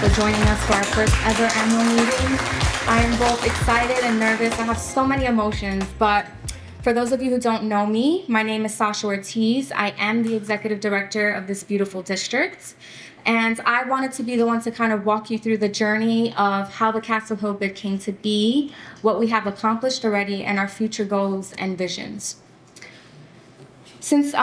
for joining us for our first ever annual meeting. I am both excited and nervous. I have so many emotions, but for those of you who don't know me, my name is Sasha Ortiz. I am the executive director of this beautiful district. And I wanted to be the one to kind of walk you through the journey of how the Castle Hill bid came to be, what we have accomplished already, and our future goals and visions. Since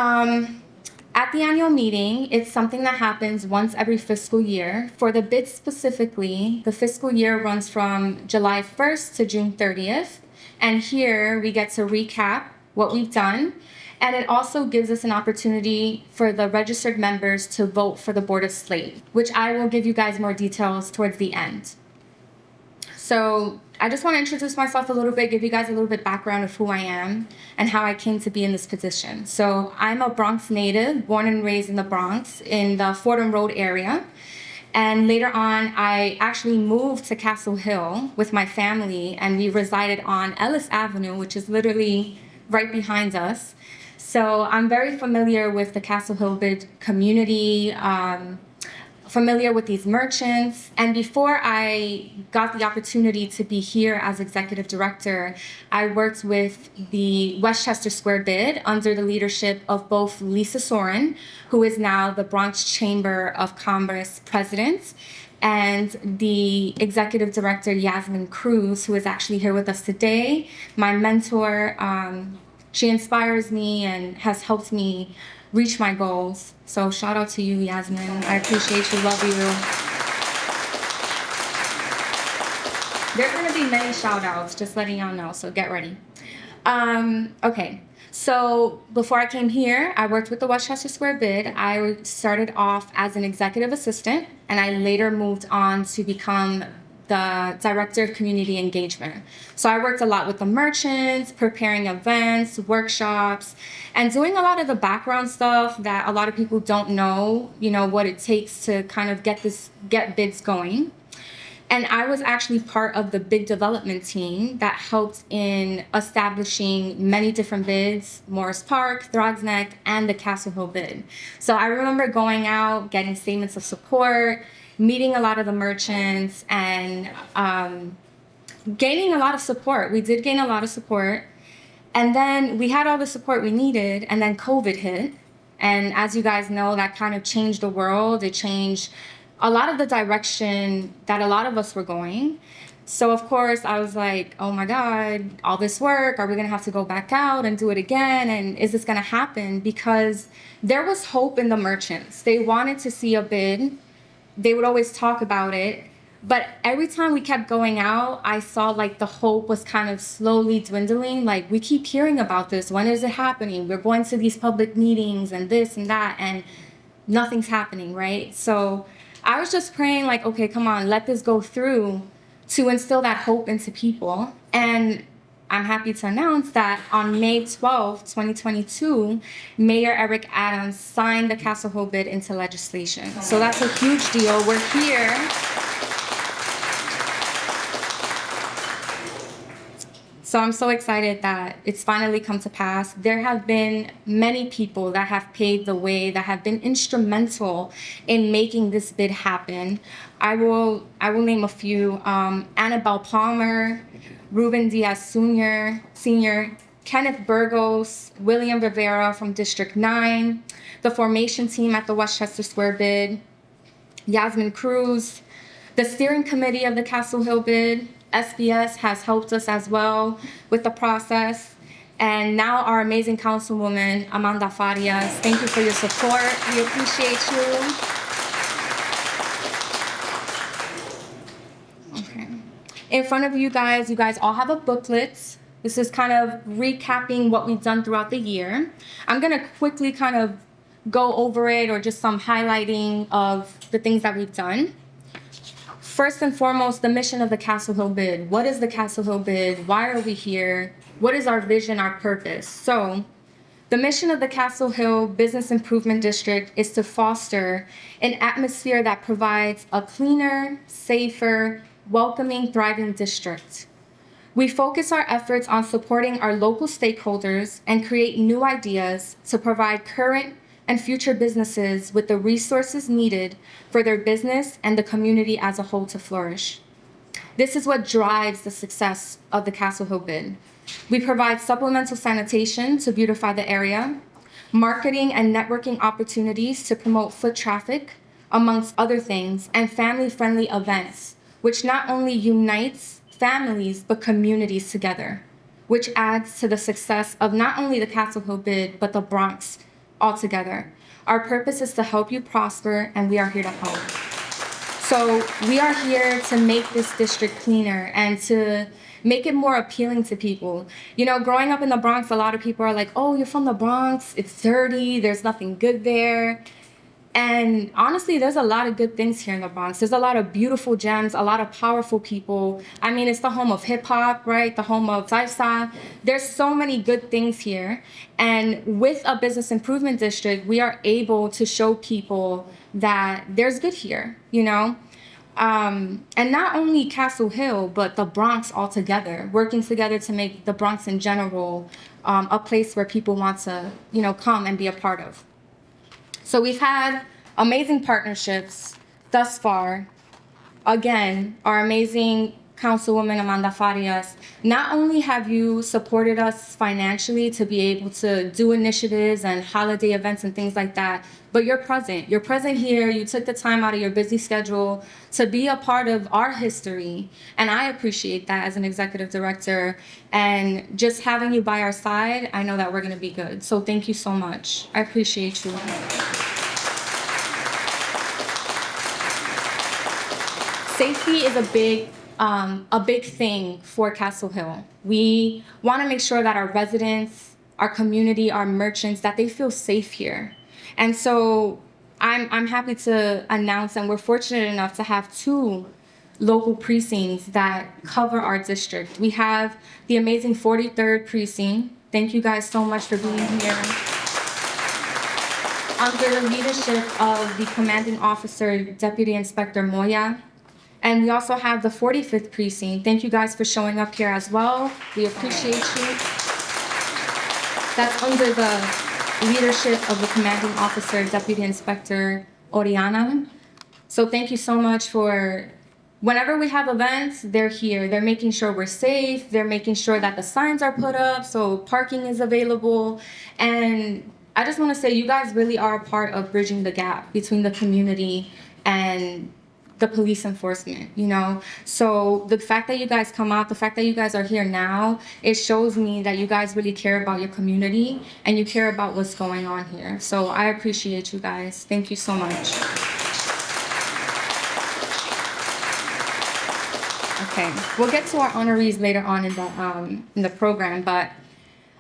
at the annual meeting, it's something that happens once every fiscal year. For the bid specifically, the fiscal year runs from July 1st to June 30th. And here we get to recap what we've done. And it also gives us an opportunity for the registered members to vote for the Board of Slate, which I will give you guys more details towards the end. So I just want to introduce myself a little bit, give you guys a little bit background of who I am and how I came to be in this position. So I'm a Bronx native, born and raised in the Bronx in the Fordham Road area. And later on, I actually moved to Castle Hill with my family, and we resided on Ellis Avenue, which is literally right behind us. So I'm very familiar with the Castle Hill bid community, familiar with these merchants. And before I got the opportunity to be here as executive director, I worked with the Westchester Square bid under the leadership of both Lisa Soren, who is now the Bronx Chamber of Commerce president, and the executive director, Yasmin Cruz, who is actually here with us today, my mentor. She inspires me and has helped me reach my goals. So shout out to you, Yasmin. I appreciate you, love you. There's gonna be many shout outs, just letting y'all know, so get ready. Okay, so before I came here, I worked with the Westchester Square bid. I started off as an executive assistant, and I later moved on to become the director of community engagement. So I worked a lot with the merchants, preparing events, workshops, and doing a lot of the background stuff that a lot of people don't know, what it takes to kind of get bids going. And I was actually part of the bid development team that helped in establishing many different bids, Morris Park, Throgs Neck, and the Castle Hill bid. So I remember going out, getting statements of support, meeting a lot of the merchants, and gaining a lot of support. We did gain a lot of support. And then we had all the support we needed, and then COVID hit. And as you guys know, that kind of changed the world. It changed a lot of the direction that a lot of us were going. So of course, I was like, oh my God, all this work, are we gonna have to go back out and do it again? And is this gonna happen? Because there was hope in the merchants. They wanted to see a bid. They would always talk about it. But every time we kept going out, I saw like the hope was kind of slowly dwindling. Like, we keep hearing about this. When is it happening? We're going to these public meetings and this and that, and nothing's happening, right? So I was just praying like, okay, come on, let this go through to instill that hope into people. And I'm happy to announce that on May 12, 2022, Mayor Eric Adams signed the Castle Hill bid into legislation. So that's a huge deal. We're here. So I'm so excited that it's finally come to pass. There have been many people that have paved the way, that have been instrumental in making this bid happen. I will name a few. Annabelle Palmer, Ruben Diaz Sr., Kenneth Burgos, William Rivera from District 9, the formation team at the Westchester Square bid, Yasmin Cruz, the steering committee of the Castle Hill bid. SBS has helped us as well with the process. And now our amazing Councilwoman, Amanda Farias. Thank you for your support. We appreciate you. Okay. In front of you guys all have a booklet. This is kind of recapping what we've done throughout the year. I'm gonna quickly kind of go over it, or just some highlighting of the things that we've done. First and foremost, the mission of the Castle Hill bid. What is the Castle Hill bid? Why are we here? What is our vision, our purpose? So the mission of the Castle Hill Business Improvement District is to foster an atmosphere that provides a cleaner, safer, welcoming, thriving district. We focus our efforts on supporting our local stakeholders and create new ideas to provide current and future businesses with the resources needed for their business and the community as a whole to flourish. This is what drives the success of the Castle Hill bid. We provide supplemental sanitation to beautify the area, marketing and networking opportunities to promote foot traffic, amongst other things, and family-friendly events, which not only unites families but communities together, which adds to the success of not only the Castle Hill bid, but the Bronx altogether. Our purpose is to help you prosper, and we are here to help. So we are here to make this district cleaner and to make it more appealing to people. You know, growing up in the Bronx, a lot of people are like, oh, you're from the Bronx, it's dirty, there's nothing good there. And honestly, there's a lot of good things here in the Bronx. There's a lot of beautiful gems, a lot of powerful people. I mean, it's the home of hip hop, right? The home of salsa. There's so many good things here. And with a business improvement district, we are able to show people that there's good here, you know? And not only Castle Hill, but the Bronx altogether, working together to make the Bronx in general a place where people want to, you know, come and be a part of. So we've had amazing partnerships thus far. Again, our amazing Councilwoman Amanda Farias, not only have you supported us financially to be able to do initiatives and holiday events and things like that, but you're present. You're present here. You took the time out of your busy schedule to be a part of our history. And I appreciate that as an executive director. And just having you by our side, I know that we're going to be good. So thank you so much. I appreciate you. Safety is a big thing for Castle Hill. We want to make sure that our residents, our community, our merchants, that they feel safe here. And so I'm happy to announce, and we're fortunate enough to have 2 local precincts that cover our district. We have the amazing 43rd precinct. Thank you guys so much for being here. Under the leadership of the commanding officer, Deputy Inspector Moya. And we also have the 45th precinct. Thank you guys for showing up here as well. We appreciate you. That's under the leadership of the commanding officer, Deputy Inspector Oriana. So thank you so much for, whenever we have events, they're here. They're making sure we're safe. They're making sure that the signs are put up, so parking is available. And I just want to say you guys really are a part of bridging the gap between the community and the police enforcement, you know? So the fact that you guys come out, the fact that you guys are here now, it shows me that you guys really care about your community and you care about what's going on here. So I appreciate you guys. Thank you so much. Okay, we'll get to our honorees later on in the program, but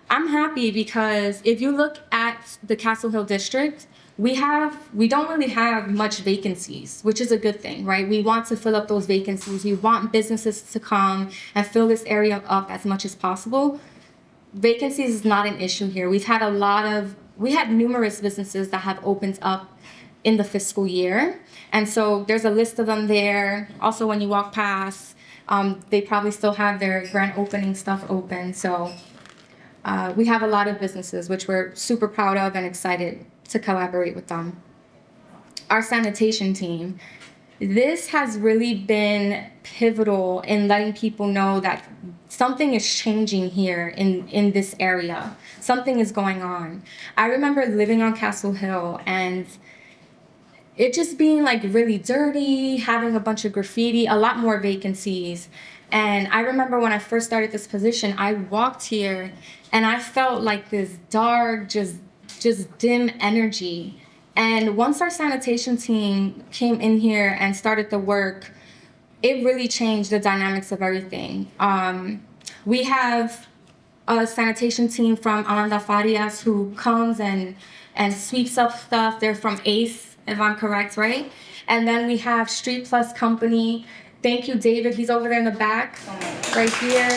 I'm happy because if you look at the Castle Hill district, we don't really have much vacancies, which is a good thing, right? We want to fill up those vacancies. We want businesses to come and fill this area up as much as possible. Vacancies is not an issue here. We had numerous businesses that have opened up in the fiscal year. And so there's a list of them there. Also, when you walk past, they probably still have their grand opening stuff open. So we have a lot of businesses, which we're super proud of and excited to collaborate with them. Our sanitation team, this has really been pivotal in letting people know that something is changing here in this area. Something is going on. I remember living on Castle Hill and it just being like really dirty, having a bunch of graffiti, a lot more vacancies. And I remember when I first started this position, I walked here and I felt like this dark, just dim energy. And once our sanitation team came in here and started the work, it really changed the dynamics of everything. We have a sanitation team from Amanda Farias who comes and sweeps up stuff. They're from ACE, if I'm correct, right? And then we have Street Plus Company. Thank you, David. He's over there in the back, right here.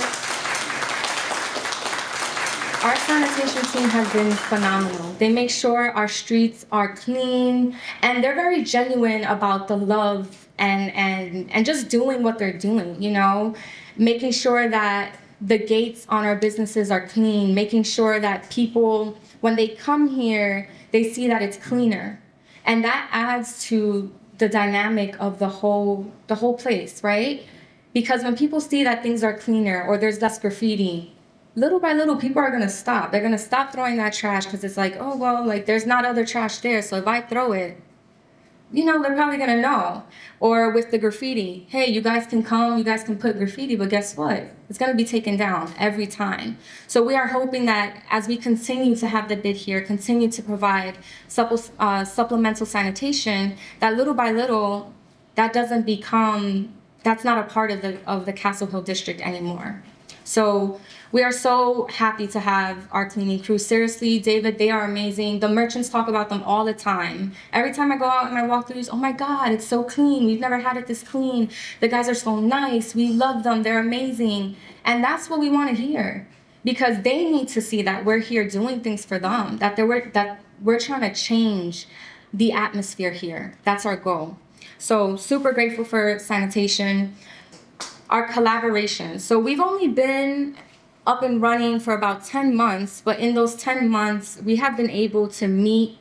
Our sanitation team has been phenomenal. They make sure our streets are clean, and they're very genuine about the love and just doing what they're doing, you know? Making sure that the gates on our businesses are clean, making sure that people, when they come here, they see that it's cleaner. And that adds to the dynamic of the whole place, right? Because when people see that things are cleaner or there's less graffiti, little by little, people are gonna stop. They're gonna stop throwing that trash because it's like, oh, well, like there's not other trash there. So if I throw it, they're probably gonna know. Or with the graffiti, hey, you guys can come, you guys can put graffiti, but guess what? It's gonna be taken down every time. So we are hoping that as we continue to have the bid here, continue to provide supplemental sanitation, that little by little, that doesn't become, that's not a part of the Castle Hill district anymore. So we are so happy to have our cleaning crew. Seriously, David, they are amazing. The merchants talk about them all the time. Every time I go out and I walk through, oh my God, it's so clean. We've never had it this clean. The guys are so nice. We love them. They're amazing. And that's what we want to hear, because they need to see that we're here doing things for them, that we're trying to change the atmosphere here. That's our goal. So super grateful for sanitation. Our collaboration. So we've only been up and running for about 10 months, but in those 10 months, we have been able to meet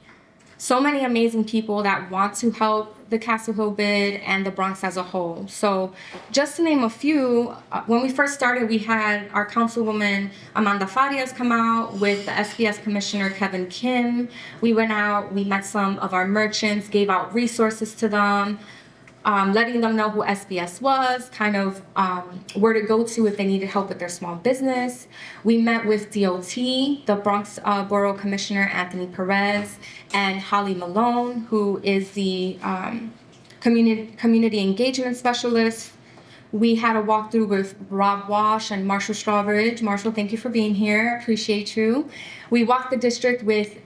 so many amazing people that want to help the Castle Hill bid and the Bronx as a whole. So just to name a few, when we first started, we had our Councilwoman Amanda Farias come out with the SPS Commissioner Kevin Kim. We went out, we met some of our merchants, gave out resources to them, letting them know who SBS was, kind of where to go to if they needed help with their small business. We met with DOT, the Bronx Borough Commissioner Anthony Perez, and Holly Malone, who is the community engagement specialist. We had a walkthrough with Rob Walsh and Marshall Strawbridge. Marshall, thank you for being here. Appreciate you. We walked the district with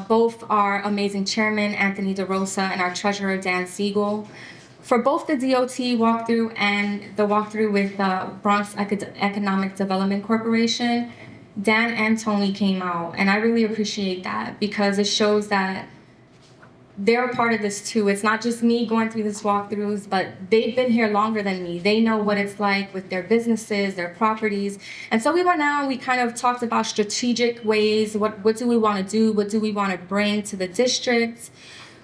both our amazing chairman, Anthony DeRosa, and our treasurer, Dan Siegel. For both the DOT walkthrough and the walkthrough with the Bronx Economic Development Corporation, Dan and Tony came out, and I really appreciate that because it shows that they're a part of this too. It's not just me going through these walkthroughs, but they've been here longer than me. They know what it's like with their businesses, their properties. And so we went out and we kind of talked about strategic ways. What do we want to do? What do we want to bring to the district?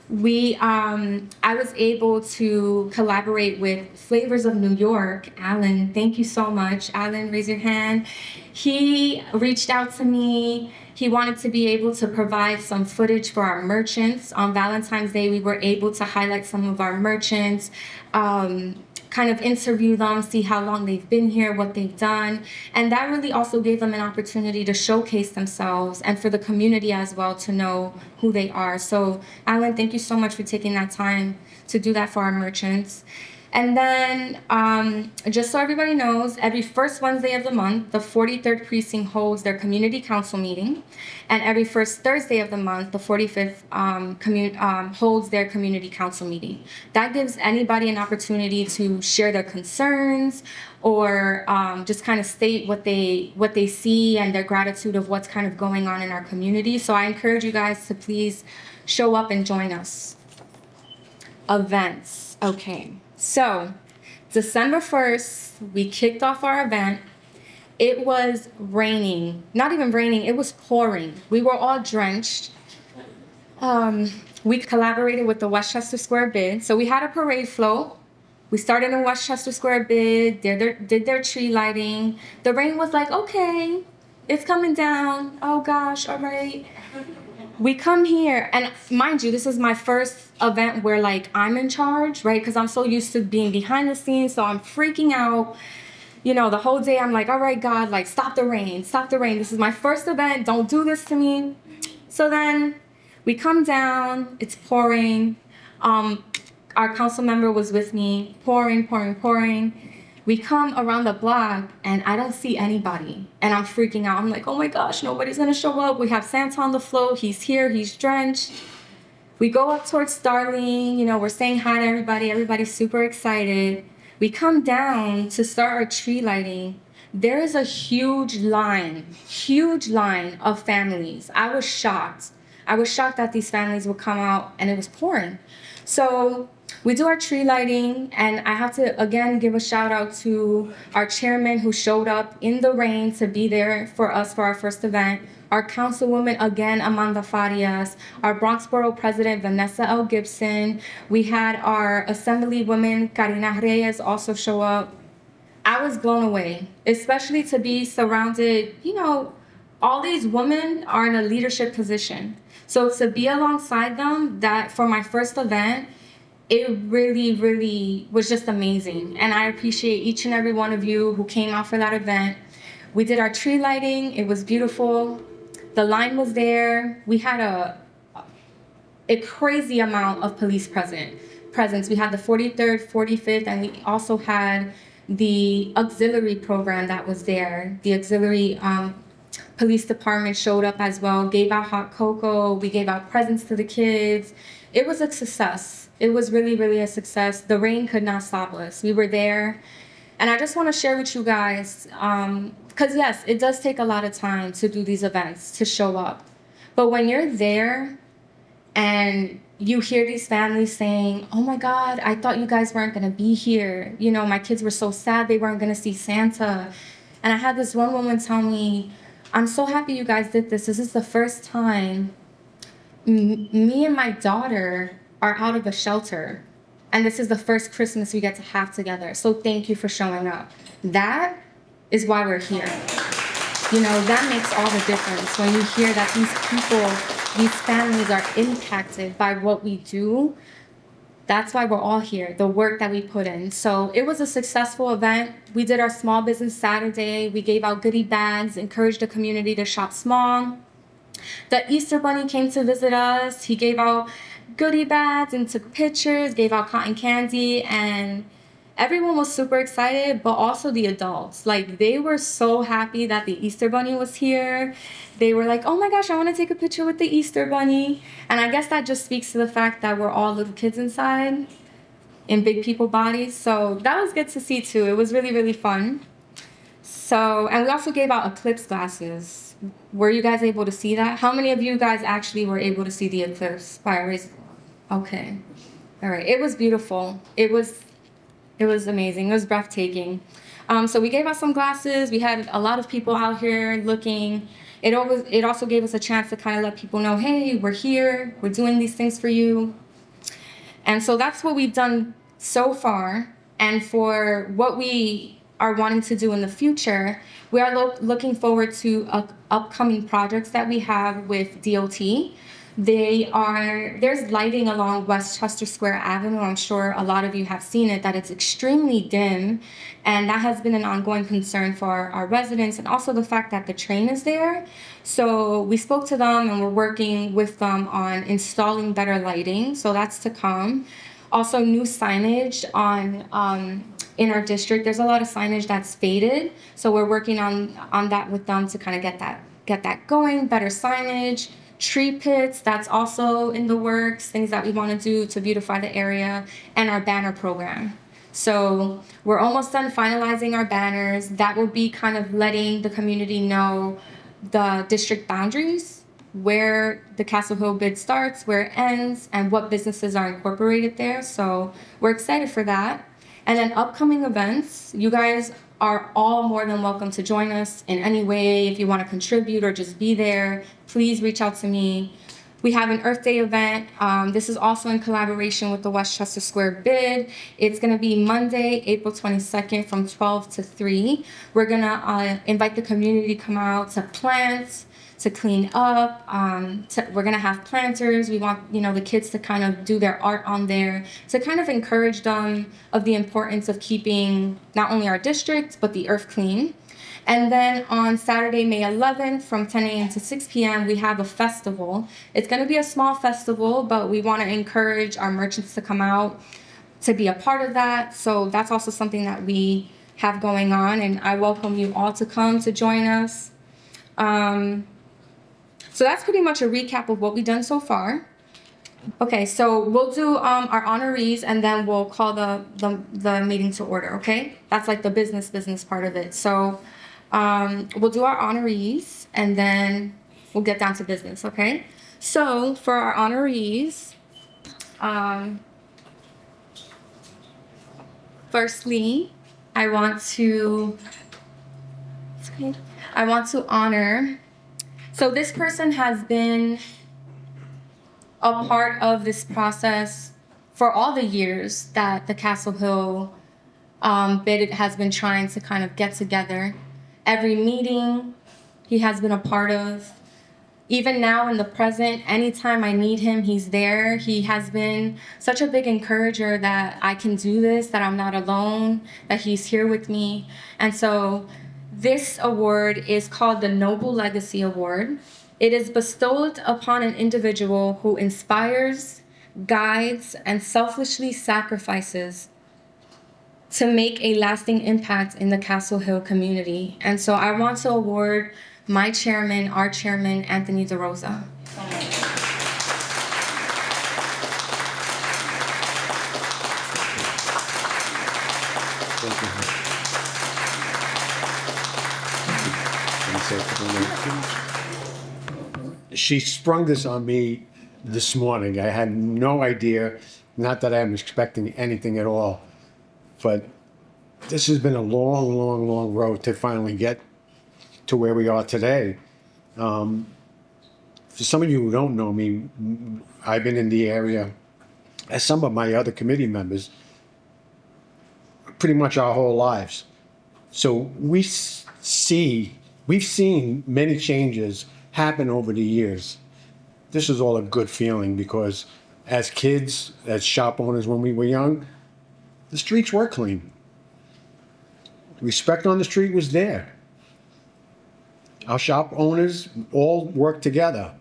I was able to collaborate with Flavors of New York. Alan, thank you so much. Alan, raise your hand. He reached out to me. He wanted to be able to provide some footage for our merchants. On Valentine's Day, we were able to highlight some of our merchants, kind of interview them, see how long they've been here, what they've done. And that really also gave them an opportunity to showcase themselves and for the community as well to know who they are. So Alan, thank you so much for taking that time to do that for our merchants. And then just so everybody knows, every first Wednesday of the month, the 43rd Precinct holds their community council meeting. And every first Thursday of the month, the 45th holds their community council meeting. That gives anybody an opportunity to share their concerns or just kind of state what they see and their gratitude of what's kind of going on in our community. So I encourage you guys to please show up and join us. Events. Okay. So, December 1st, we kicked off our event. It was raining. Not even raining, it was pouring. We were all drenched. We collaborated with the Westchester Square Bid. So we had a parade float. We started in Westchester Square Bid, did their tree lighting. The rain was like, okay, it's coming down. Oh gosh, all right. We come here, and mind you, this is my first event where like I'm in charge, right? Because I'm so used to being behind the scenes, so I'm freaking out. The whole day I'm like, all right, God, like stop the rain, stop the rain. This is my first event, don't do this to me. So then we come down, it's pouring. Our council member was with me, pouring. We come around the block and I don't see anybody and I'm freaking out. I'm like, oh my gosh, nobody's gonna show up. We have Santa on the float, he's here, he's drenched. We go up towards Starling, we're saying hi to everybody. Everybody's super excited. We come down to start our tree lighting. There is a huge line of families. I was shocked that these families would come out and it was pouring. So We do our tree lighting, and I have to again give a shout out to our chairman who showed up in the rain to be there for us for our first event. Our councilwoman again, Amanda Farias, our Bronxboro president, Vanessa L. Gibson. We had our Assemblywoman Karines Reyes also show up. I was blown away, especially to be surrounded, all these women are in a leadership position. So to be alongside them, that for my first event, it really, really was just amazing. And I appreciate each and every one of you who came out for that event. We did our tree lighting. It was beautiful. The line was there. We had a crazy amount of police presence. We had the 43rd, 45th, and we also had the auxiliary program that was there. The auxiliary police department showed up as well, gave out hot cocoa. We gave out presents to the kids. It was a success. It was really, really a success. The rain could not stop us. We were there. And I just want to share with you guys, because yes, it does take a lot of time to do these events, to show up. But when you're there and you hear these families saying, oh my God, I thought you guys weren't going to be here. My kids were so sad they weren't going to see Santa. And I had this one woman tell me, I'm so happy you guys did this. This is the first time me and my daughter are out of a shelter. And this is the first Christmas we get to have together. So thank you for showing up. That is why we're here. That makes all the difference when you hear that these people, these families are impacted by what we do. That's why we're all here, the work that we put in. So it was a successful event. We did our Small Business Saturday. We gave out goodie bags, encouraged the community to shop small. The Easter Bunny came to visit us. He gave out goodie bags and took pictures, gave out cotton candy, and everyone was super excited, but also the adults. Like, they were so happy that the Easter Bunny was here. They were like, oh my gosh, I want to take a picture with the Easter Bunny. And I guess that just speaks to the fact that we're all little kids inside in big people bodies. So that was good to see too. It was really, really fun. So, and we also gave out eclipse glasses. Were you guys able to see that? How many of you guys actually were able to see the eclipse by a raise? Okay. All right. It was beautiful. It was amazing. It was breathtaking. So we gave out some glasses. We had a lot of people out here looking. It also gave us a chance to kind of let people know, hey, we're here. We're doing these things for you. And so that's what we've done so far. And for what we are wanting to do in the future, we are looking forward to upcoming projects that we have with DOT. There's lighting along Westchester Square Avenue. I'm sure a lot of you have seen it, that it's extremely dim. And that has been an ongoing concern for our residents, and also the fact that the train is there. So we spoke to them and we're working with them on installing better lighting. So that's to come. Also new signage in our district. There's a lot of signage that's faded. So we're working on that with them to kind of get that going, better signage. Tree pits, that's also in the works, things that we want to do to beautify the area, and our banner program. So we're almost done finalizing our banners. That will be kind of letting the community know the district boundaries, where the Castle Hill bid starts, where it ends, and what businesses are incorporated there. So we're excited for that. And then upcoming events, you guys are all more than welcome to join us in any way. If you want to contribute or just be there, please reach out to me. We have an Earth Day event. This is also in collaboration with the Westchester Square bid. It's going to be Monday, April 22nd from 12 to 3. We're going to invite the community to come out to plant, to clean up. We're going to have planters. We want, the kids to kind of do their art on there, to kind of encourage them of the importance of keeping not only our district, but the earth clean. And then on Saturday, May 11th, from 10 a.m. to 6 p.m., we have a festival. It's going to be a small festival, but we want to encourage our merchants to come out to be a part of that. So that's also something that we have going on, and I welcome you all to come to join us. So that's pretty much a recap of what we've done so far. Okay, so we'll do our honorees, and then we'll call the meeting to order, okay? That's like the business part of it. So we'll do our honorees, and then we'll get down to business, okay? So for our honorees, firstly, I want to honor. So this person has been a part of this process for all the years that the Castle Hill bid has been trying to kind of get together. Every meeting he has been a part of. Even now in the present, anytime I need him, he's there. He has been such a big encourager that I can do this, that I'm not alone, that he's here with me. And so this award is called the Noble Legacy Award. It is bestowed upon an individual who inspires, guides, and selfishly sacrifices to make a lasting impact in the Castle Hill community. And so I want to award my chairman, our chairman, Anthony DeRosa. Thank you. She sprung this on me this morning. I had no idea, not that I'm expecting anything at all, but this has been a long, long, long road to finally get to where we are today. For some of you who don't know me, I've been in the area, as some of my other committee members, pretty much our whole lives. So we've seen many changes happen over the years. This is all a good feeling because as kids, as shop owners when we were young, the streets were clean. Respect on the street was there. Our shop owners all work together.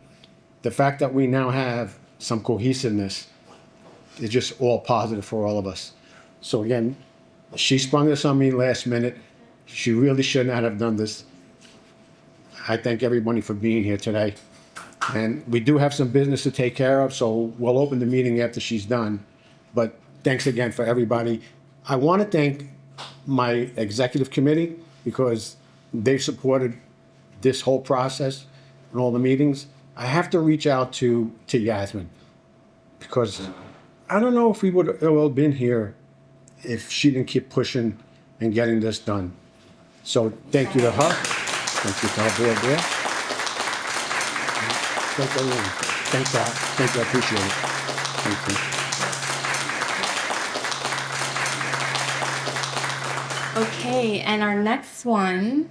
The fact that we now have some cohesiveness is just all positive for all of us. So again, she sprung this on me last minute. She really should not have done this. I thank everybody for being here today. And we do have some business to take care of, so we'll open the meeting after she's done. But thanks again for everybody. I want to thank my executive committee because they've supported this whole process and all the meetings. I have to reach out to Yasmin because I don't know if we would have been here if she didn't keep pushing and getting this done. So thank you to her. Thank you to our board there. Thank everyone. Thank you. Thank you. I appreciate it. Thank you. Okay, and our next one,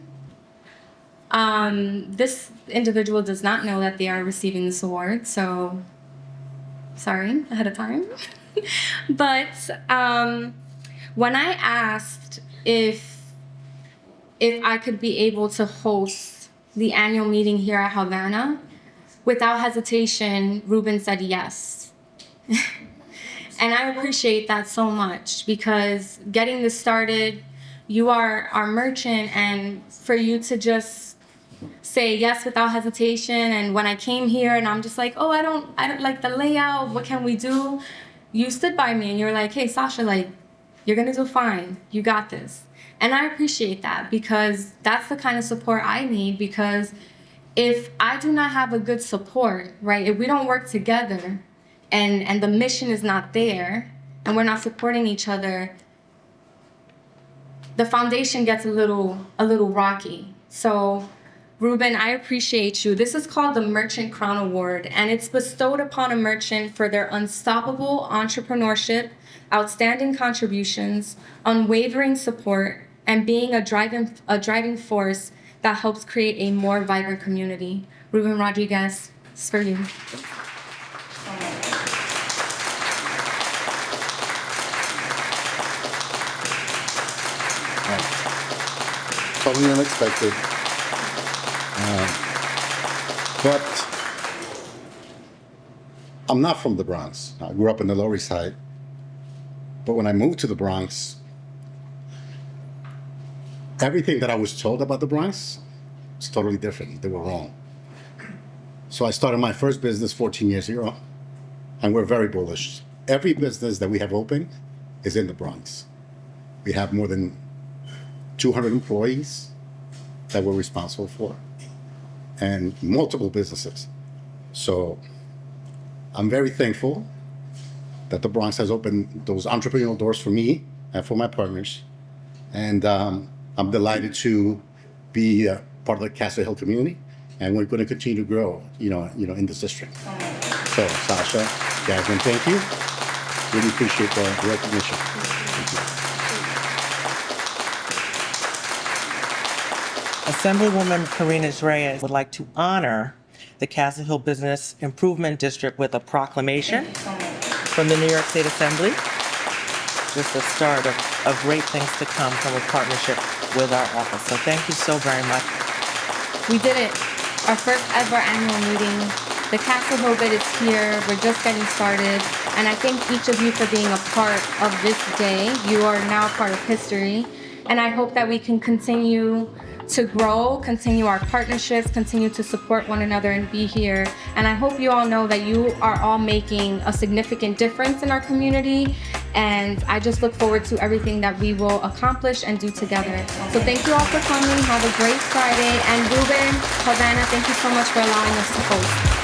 this individual does not know that they are receiving this award, so sorry ahead of time. But when I asked if I could be able to host the annual meeting here at Havana, without hesitation, Ruben said yes. And I appreciate that so much because getting this started, you are our merchant, and for you to just say yes without hesitation. And when I came here and I'm just like, oh, I don't like the layout. What can we do? You stood by me and you were like, hey, Sasha, like, you're going to do fine. You got this. And I appreciate that because that's the kind of support I need, because if I do not have a good support, right, if we don't work together and the mission is not there and we're not supporting each other, the foundation gets a little rocky. So, Ruben, I appreciate you. This is called the Merchant Crown Award, and it's bestowed upon a merchant for their unstoppable entrepreneurship, outstanding contributions, unwavering support, and being a driving force that helps create a more vibrant community. Ruben Rodriguez, it's for you. Totally unexpected. But I'm not from the Bronx. I grew up in the Lower East Side. But when I moved to the Bronx, everything that I was told about the Bronx was totally different. They were wrong. So I started my first business 14 years ago, and we're very bullish. Every business that we have open is in the Bronx. We have more than 200 employees that we're responsible for, and multiple businesses. So I'm very thankful that the Bronx has opened those entrepreneurial doors for me and for my partners. And I'm delighted to be part of the Castle Hill community, and we're going to continue to grow, in this district. So, Sasha, Yasmin, thank you. Really appreciate the recognition. Thank you. Assemblywoman Karines Reyes would like to honor the Castle Hill Business Improvement District with a proclamation from the New York State Assembly. Just the start of great things to come from a partnership with our office. So thank you so very much. We did it. Our first ever annual meeting. The Castle Hill bid is here. We're just getting started. And I thank each of you for being a part of this day. You are now part of history. And I hope that we can continue to grow, continue our partnerships, continue to support one another and be here. And I hope you all know that you are all making a significant difference in our community. And I just look forward to everything that we will accomplish and do together. So thank you all for coming. Have a great Friday. And Ruben, Havana, thank you so much for allowing us to host.